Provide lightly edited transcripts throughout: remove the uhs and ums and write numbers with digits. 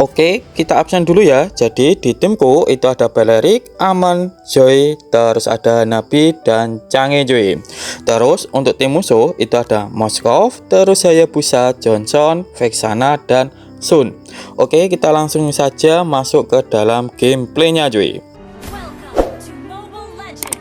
Oke, kita absen dulu ya. Jadi di timku itu ada Belerik, Aman, Joy, terus ada Nabi dan Cange cuy. Terus untuk tim musuh itu ada Moskov, terus Hayabusa, Johnson, Vexana dan Sun. Oke, kita langsung saja masuk ke dalam gameplaynya cuy. Welcome to Mobile Legends.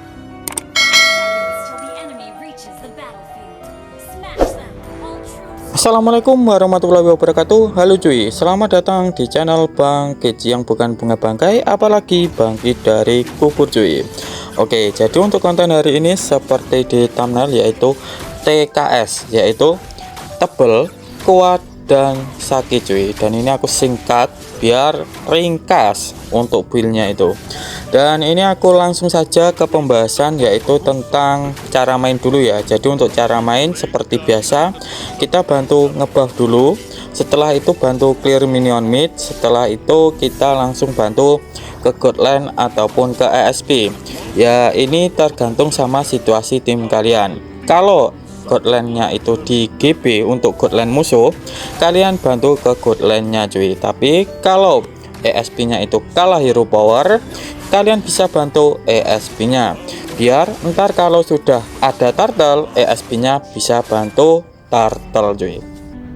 5 seconds till the enemy reaches the battlefield. Smash them, all troops. Assalamualaikum warahmatullahi wabarakatuh. Halo cuy, selamat datang di channel Bangkit yang bukan bunga bangkai, apalagi bangkit dari kubur cuy. Oke, jadi untuk konten hari ini seperti di thumbnail yaitu TKS, yaitu tebel, kuat, dan sakit cuy. Dan ini aku singkat biar ringkas untuk buildnya itu. Dan ini aku langsung saja ke pembahasan yaitu tentang cara main dulu ya. Jadi untuk cara main seperti biasa kita bantu ngebuff dulu, setelah itu bantu clear minion mid, setelah itu kita langsung bantu ke god lane ataupun ke ESP ya. Ini tergantung sama situasi tim kalian. Kalau god lane-nya itu di GB untuk god lane musuh, kalian bantu ke god lane-nya cuy. Tapi kalau ESP-nya itu kalah hero power, kalian bisa bantu ESP-nya. Biar ntar kalau sudah ada turtle, ESP-nya bisa bantu turtle cuy.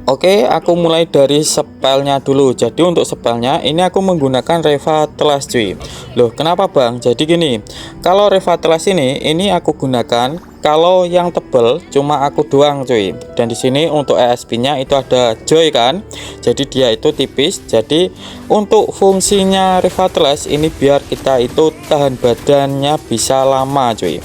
Oke, aku mulai dari spellnya dulu. Jadi untuk spellnya ini aku menggunakan Revitalize cuy. Loh, kenapa bang? Jadi gini, kalau Revitalize ini aku gunakan kalau yang tebel cuma aku doang cuy. Dan di sini untuk ESP-nya itu ada Joy kan. Jadi dia itu tipis. Jadi untuk fungsinya Revitalize ini biar kita itu tahan badannya bisa lama cuy.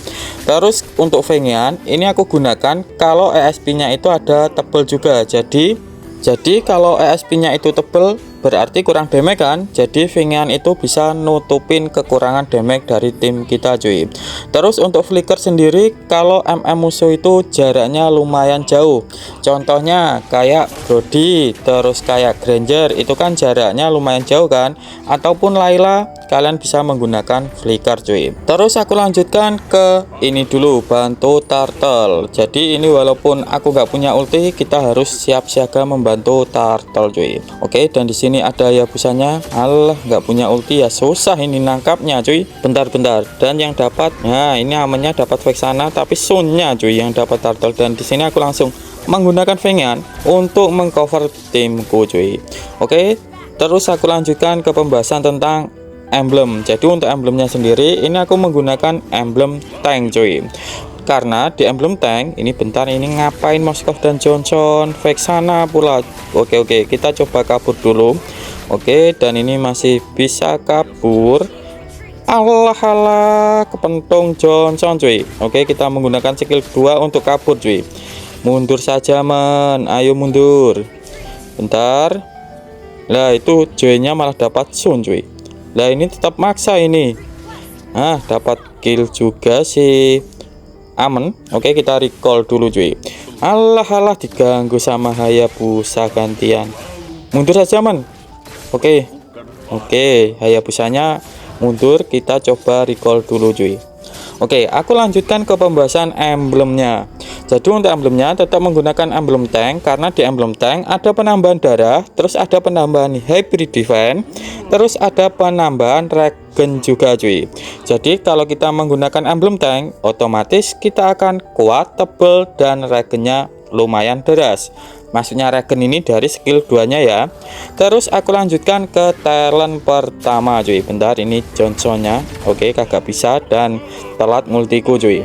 Terus untuk Fengian ini aku gunakan kalau ESP-nya itu ada tebel juga. Jadi kalau ESP-nya itu tebel berarti kurang damage kan. Jadi Fengian itu bisa nutupin kekurangan damage dari tim kita cuy. Terus untuk flicker sendiri, kalau MM musuh itu jaraknya lumayan jauh, contohnya kayak Brody, terus kayak Granger, itu kan jaraknya lumayan jauh kan. Ataupun Layla, kalian bisa menggunakan flicker cuy. Terus aku lanjutkan ke ini dulu, bantu turtle. Jadi ini walaupun aku nggak punya ulti, kita harus siap siaga membantu turtle cuy. Oke, dan di sini ada Hayabusanya. Alah, nggak punya ulti ya susah ini nangkapnya cuy. Bentar. Dan yang dapat, nah ini amannya dapat Vexana, tapi Sunnya cuy yang dapat turtle. Dan di sini aku langsung menggunakan Fengian untuk mengcover timku cuy. Oke, terus aku lanjutkan ke pembahasan tentang emblem. Jadi untuk emblemnya sendiri ini aku menggunakan emblem tank cuy. Karena di emblem tank ini bentar ini ngapain Moskov dan Johnson, Vexana pula. Oke, kita coba kabur dulu. Oke, dan ini masih bisa kabur. Allah kepentung Johnson cuy. Oke, kita menggunakan skill 2 untuk kabur cuy. Mundur saja men, ayo mundur. Bentar. Lah itu Joy-nya malah dapat Sun cuy. Lah ini tetap maksa ini. Nah, dapat kill juga sih. Aman. Oke, kita recall dulu cuy. Allah diganggu sama Hayabusa gantian. Mundur saja man. Oke, Hayabusanya mundur, kita coba recall dulu cuy. Oke, aku lanjutkan ke pembahasan emblemnya. Jadi untuk emblemnya tetap menggunakan emblem tank, karena di emblem tank ada penambahan darah, terus ada penambahan hybrid defense, terus ada penambahan regen juga cuy. Jadi kalau kita menggunakan emblem tank, otomatis kita akan kuat, tebel, dan regennya lumayan deras. Maksudnya regen ini dari skill 2 nya ya. Terus aku lanjutkan ke talent pertama cuy. Bentar, ini Johnsonnya. Oke, kagak bisa dan telat multiku cuy.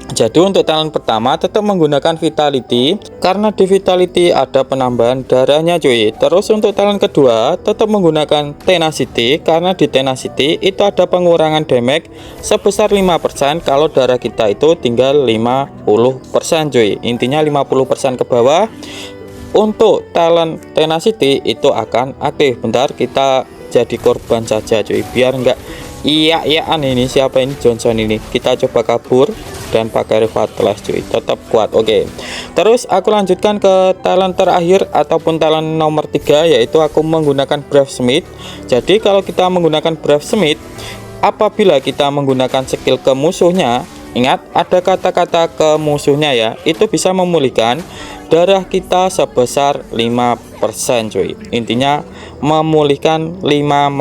Jadi untuk talent pertama tetap menggunakan vitality, karena di vitality ada penambahan darahnya cuy. Terus untuk talent kedua tetap menggunakan tenacity, karena di tenacity itu ada pengurangan damage sebesar 5% kalau darah kita itu tinggal 50% cuy. Intinya 50% ke bawah. Untuk talent tenacity itu akan aktif. Bentar, kita jadi korban saja cuy, biar enggak iya-iyaan ini. Siapa ini? Johnson ini. Kita coba kabur dan pakai Revitalize cuy, tetap kuat. Oke, terus aku lanjutkan ke talent terakhir ataupun talent nomor 3, yaitu aku menggunakan Brave Smith. Jadi kalau kita menggunakan Brave Smith, apabila kita menggunakan skill ke musuhnya, Ingat, ada kata-kata ke musuhnya ya. Itu bisa memulihkan darah kita sebesar 5% cuy. Intinya memulihkan 5%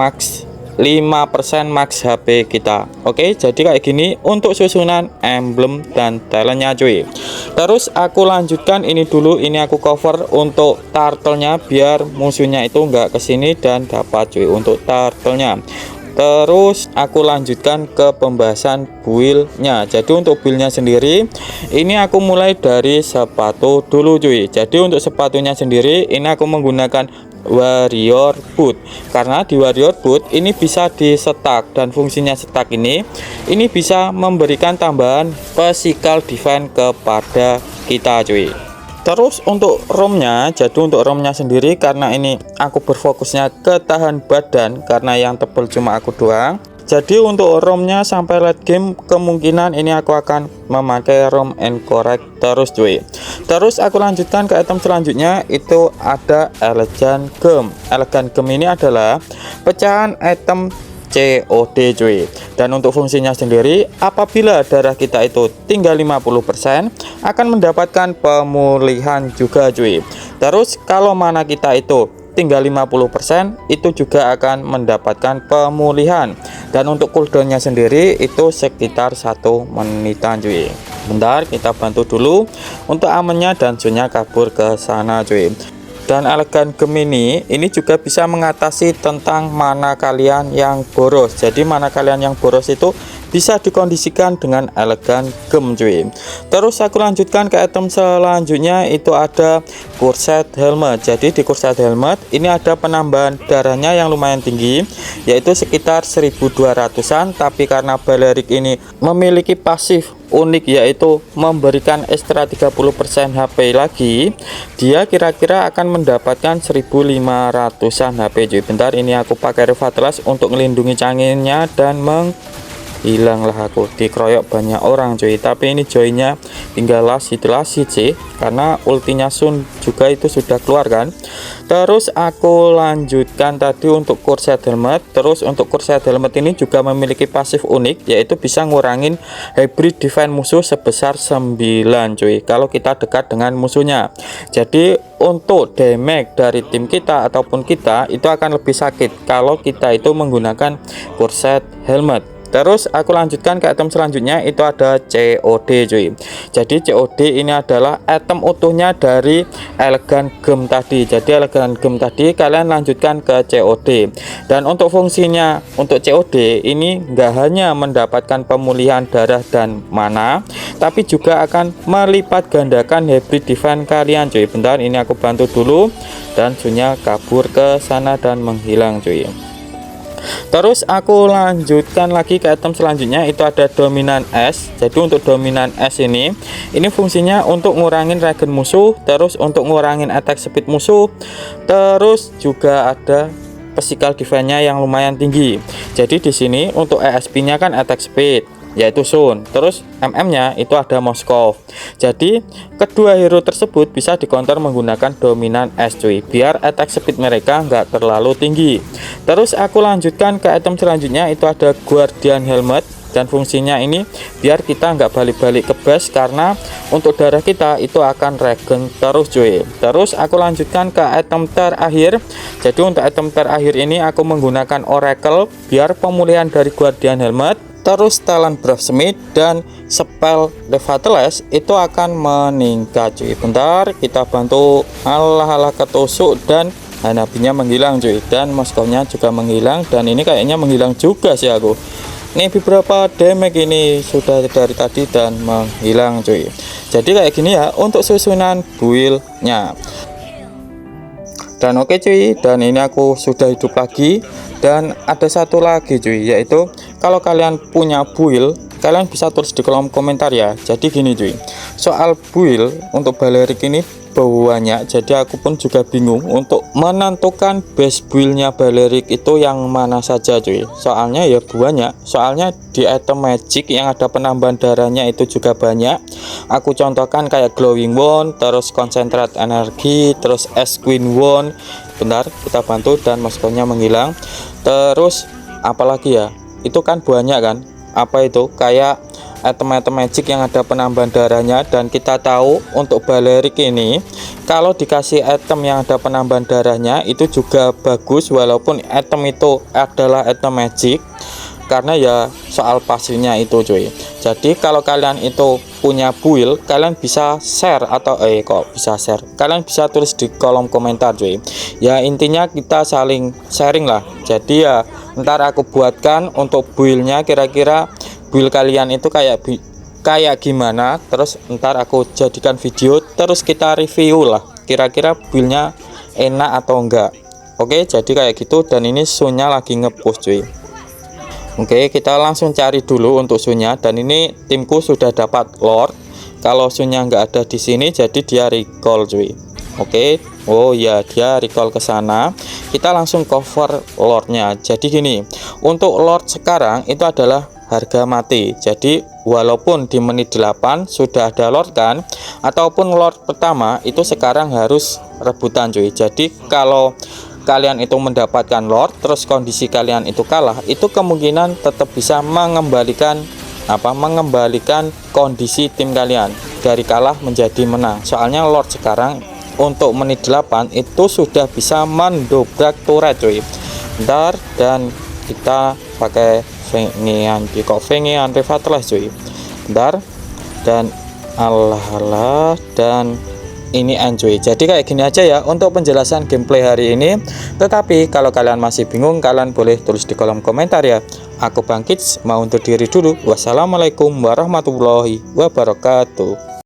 max HP kita. Oke, jadi kayak gini untuk susunan emblem dan talentnya cuy. Terus aku lanjutkan ini dulu, ini aku cover untuk turtle-nya biar musuhnya itu nggak kesini dan dapat cuy untuk turtle-nya. Terus aku lanjutkan ke pembahasan build-nya. Jadi untuk build-nya sendiri, ini aku mulai dari sepatu dulu cuy. Jadi untuk sepatunya sendiri, ini aku menggunakan warrior boot, karena di warrior boot ini bisa di setak, dan fungsinya setak ini bisa memberikan tambahan physical defense kepada kita cuy. Terus untuk ROM-nya, jadi untuk ROM-nya sendiri karena ini aku berfokusnya ke tahan badan karena yang tebal cuma aku doang. Jadi untuk ROM-nya sampai late game kemungkinan ini aku akan memakai ROM Encorrect terus cuy. Terus aku lanjutkan ke item selanjutnya, itu ada Elegant Gem. Elegant Gem ini adalah pecahan item COD cuy. Dan untuk fungsinya sendiri, apabila darah kita itu tinggal 50% akan mendapatkan pemulihan juga cuy. Terus kalau mana kita itu tinggal 50% itu juga akan mendapatkan pemulihan. Dan untuk cooldownnya sendiri itu sekitar 1 menitan cuy. Bentar, kita bantu dulu untuk amannya dan Sunnya kabur ke sana cuy. Dan Elegant Gem ini juga bisa mengatasi tentang mana kalian yang boros. Jadi mana kalian yang boros itu bisa dikondisikan dengan Elegant Gem cuy. Terus aku lanjutkan ke item selanjutnya, itu ada Corset Helmet. Jadi di Corset Helmet ini ada penambahan darahnya yang lumayan tinggi, yaitu sekitar 1200-an. Tapi karena Balearic ini memiliki pasif unik, yaitu memberikan extra 30% HP lagi, dia kira-kira akan mendapatkan 1500-an HP cuy. Bentar, ini aku pakai Revitalize untuk melindungi canggihnya dan hilanglah aku dikeroyok banyak orang cuy. Tapi ini joinnya tinggal lasit sih, karena ultinya Sun juga itu sudah keluar kan. Terus aku lanjutkan tadi untuk Corset Helmet. Terus untuk Corset Helmet ini juga memiliki pasif unik, yaitu bisa ngurangin hybrid defense musuh sebesar 9 cuy kalau kita dekat dengan musuhnya. Jadi untuk damage dari tim kita ataupun kita itu akan lebih sakit kalau kita itu menggunakan Corset Helmet. Terus aku lanjutkan ke item selanjutnya, itu ada COD cuy. Jadi COD ini adalah item utuhnya dari Elegant Gem tadi. Jadi Elegant Gem tadi kalian lanjutkan ke COD. Dan untuk fungsinya untuk COD ini nggak hanya mendapatkan pemulihan darah dan mana, tapi juga akan melipat gandakan hybrid defense kalian cuy. Bentar, ini aku bantu dulu dan Sunnya kabur ke sana dan menghilang cuy. Terus aku lanjutkan lagi ke item selanjutnya, itu ada Dominan S. Jadi untuk Dominan S ini fungsinya untuk ngurangin regen musuh, terus untuk ngurangin attack speed musuh, terus juga ada physical defense-nya yang lumayan tinggi. Jadi di sini untuk ESP-nya kan attack speed, yaitu Sun. Terus MM-nya itu ada Moskov. Jadi kedua hero tersebut bisa dikonter menggunakan Dominan S cuy, biar attack speed mereka nggak terlalu tinggi. Terus aku lanjutkan ke item selanjutnya, itu ada Guardian Helmet. Dan fungsinya ini biar kita nggak balik-balik ke base, karena untuk darah kita itu akan regen terus cuy. Terus aku lanjutkan ke item terakhir. Jadi untuk item terakhir ini aku menggunakan Oracle biar pemulihan dari Guardian Helmet, terus talent Bravesmith dan spell Revitalize itu akan meningkat cuy. Bentar, kita bantu. Alah ketusuk dan Hanabinya menghilang cuy, dan Moskovnya juga menghilang, dan ini kayaknya menghilang juga sih aku. Ini beberapa damage ini sudah dari tadi dan menghilang cuy. Jadi kayak gini ya untuk susunan build-nya. Dan oke cuy, dan ini aku sudah hidup lagi. Dan ada satu lagi cuy, yaitu kalau kalian punya build, kalian bisa tulis di kolom komentar ya. Jadi gini cuy, soal build untuk Balearic ini banyak, jadi aku pun juga bingung untuk menentukan base buildnya Balearic itu yang mana saja cuy. Soalnya ya banyak, soalnya di item magic yang ada penambahan darahnya itu juga banyak. Aku contohkan kayak glowing wand, terus concentrate energi, terus Ice Queen wand. Bentar, kita bantu dan Moskovnya menghilang. Terus apalagi ya, itu kan banyak kan, apa itu kayak item-item magic yang ada penambahan darahnya. Dan kita tahu untuk Balerik ini kalau dikasih item yang ada penambahan darahnya itu juga bagus, walaupun item itu adalah item magic, karena ya soal pasifnya itu cuy. Jadi kalau kalian itu punya build, kalian bisa share atau kok bisa share, kalian bisa tulis di kolom komentar cuy. Ya intinya kita saling sharing lah. Jadi ya ntar aku buatkan untuk buildnya, kira-kira build kalian itu kayak gimana, terus ntar aku jadikan video, terus kita review lah kira-kira buildnya enak atau enggak. Oke, jadi kayak gitu. Dan ini Sunnya lagi ngepush cuy. Oke, kita langsung cari dulu untuk Sunnya. Dan ini timku sudah dapat Lord. Kalau Sunnya nggak ada di sini, jadi dia recall cuy. Oke, oh ya dia recall ke sana. Kita langsung cover Lordnya. Jadi gini, untuk Lord sekarang itu adalah harga mati. Jadi walaupun di menit 8 sudah ada Lord kan, ataupun Lord pertama itu sekarang harus rebutan cuy. Jadi kalau kalian itu mendapatkan Lord terus kondisi kalian itu kalah, itu kemungkinan tetap bisa mengembalikan kondisi tim kalian dari kalah menjadi menang. Soalnya Lord sekarang untuk menit 8 itu sudah bisa mendobrak turret cuy. Bentar, dan kita pakai Vengi anti fatalist cuy. Bentar, dan Allah dan ini cuy. Jadi kayak gini aja ya untuk penjelasan gameplay hari ini. Tetapi kalau kalian masih bingung, kalian boleh tulis di kolom komentar ya. Aku Bang Kids mau undur diri dulu. Wassalamualaikum warahmatullahi wabarakatuh.